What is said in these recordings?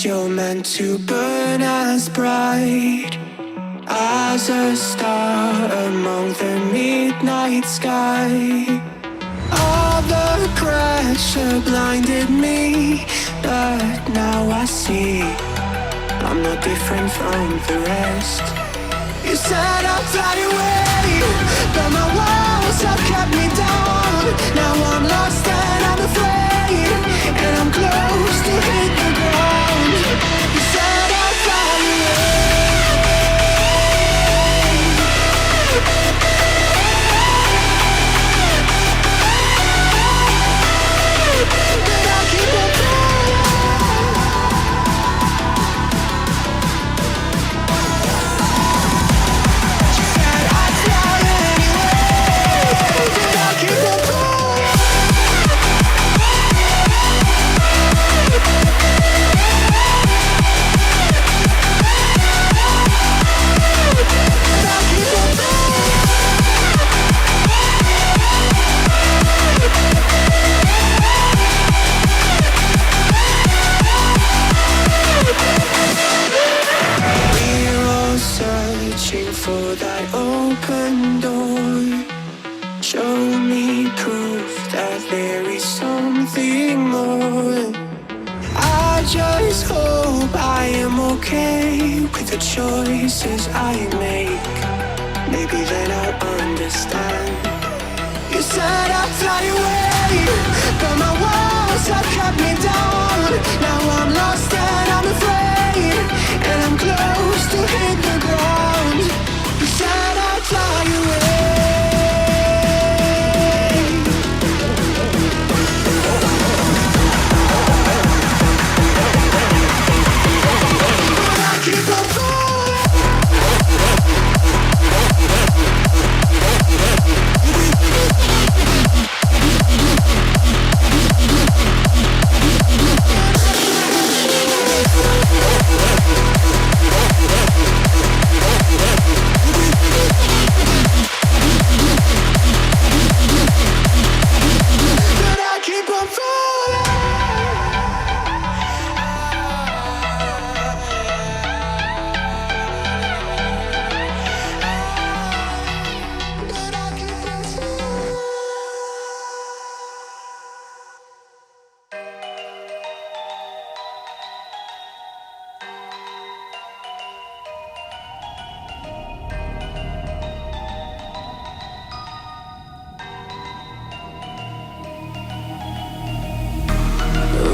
you're meant to burn as bright as a star among the midnight sky. All the pressure blinded me, but now I see I'm no different from the rest. You said I'd fly away, but my walls have kept me down. Now I'm lost and I'm afraid, and I'm close to hit the ground. You said I'd fly but I keep on flying. She said I'd fly anyway, but I keep on flying. We're all searching for that open door. Show me proof that there is something more. I just hope I am okay with the choices I make. Maybe then I'll understand. You said I'd fly away, but my walls have kept me down. Now I'm lost and I'm afraid, and I'm close to hit the ground. You said I'd fly away, but I keep on falling. But I keep on falling. But I keep on falling.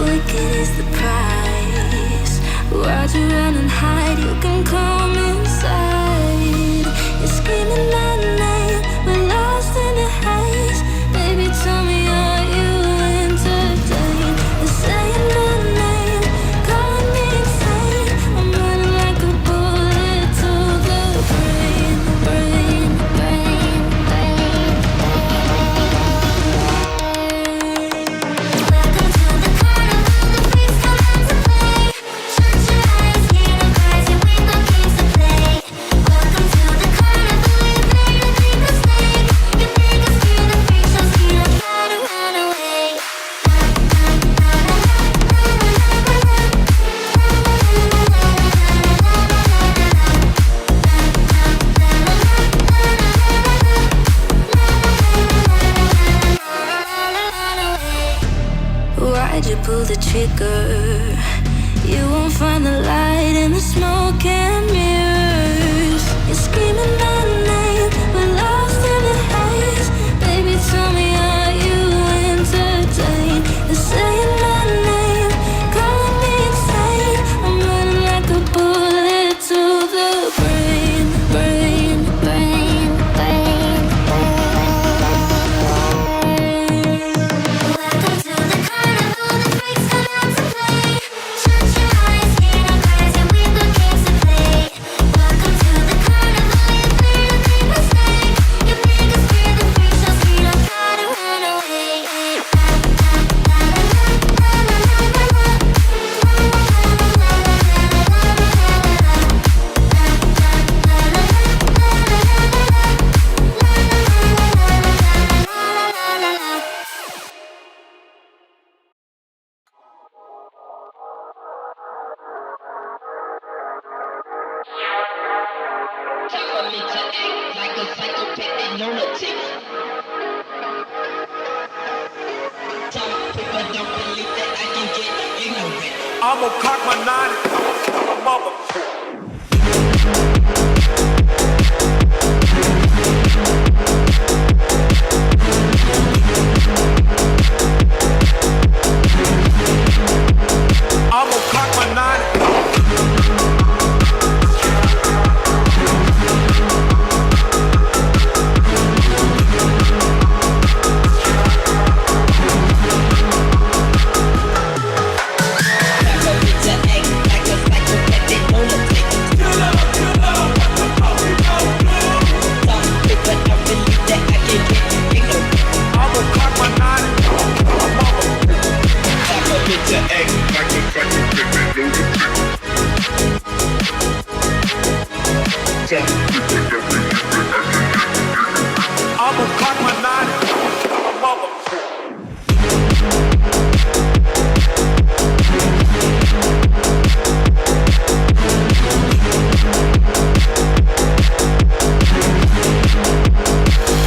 Wicked is the price. Why'd you run and hide? You can come inside. You're screaming my name. We're lost in the haze. Baby, tell me, are you entertained? You're saying my name, calling me insane. I'm running like a bullet to the brain, brain, brain, brain. Welcome to the carnival, the freaks come out to play. Shut your eyes, hear the cries, your window games to play. Welcome to the carnival, you made a big mistake. You make us feel the freak show, scream and try to run away. Why'd you pull the trigger? You won't find the light in the smoke and mirrors. You're screaming my name, we're lost in the haze. Baby, tell me, are you entertained? You're saying my name, calling me insane. I'm running like a bullet to the brain, brain, brain, brain. Welcome to the carnival, the freaks come out to play. Shut your eyes, hear the cries, your window games to play. Welcome to the carnival, you I'ma cock my nine and my mother. I'ma cock my nine. I'ma cock my nine, my mother.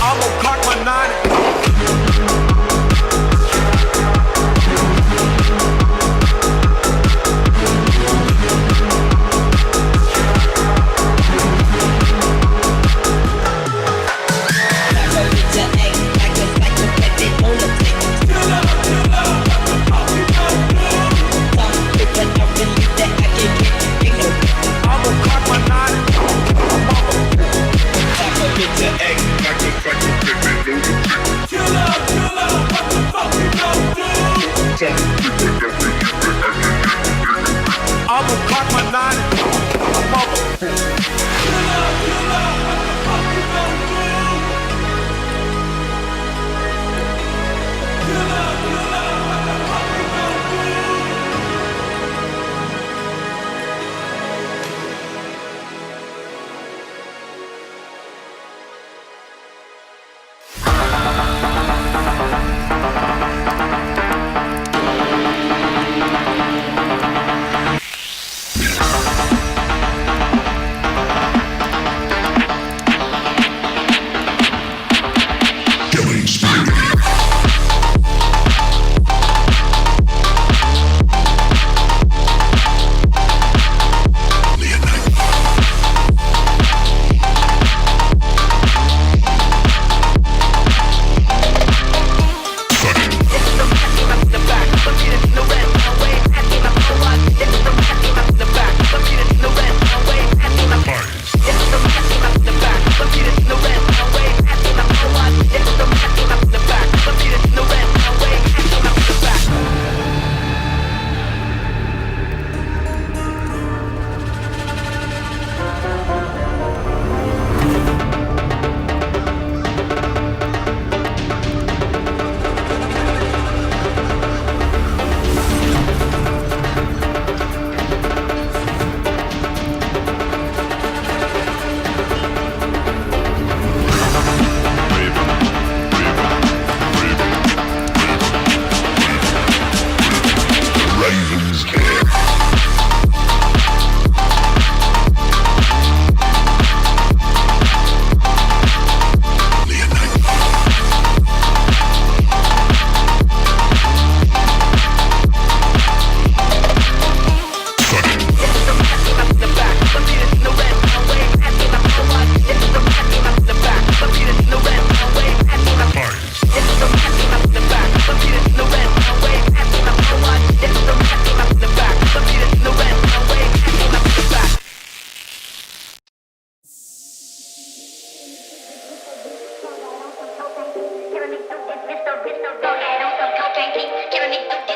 I'ma cock my nine. I'ma cock my nine, my mother. Giving me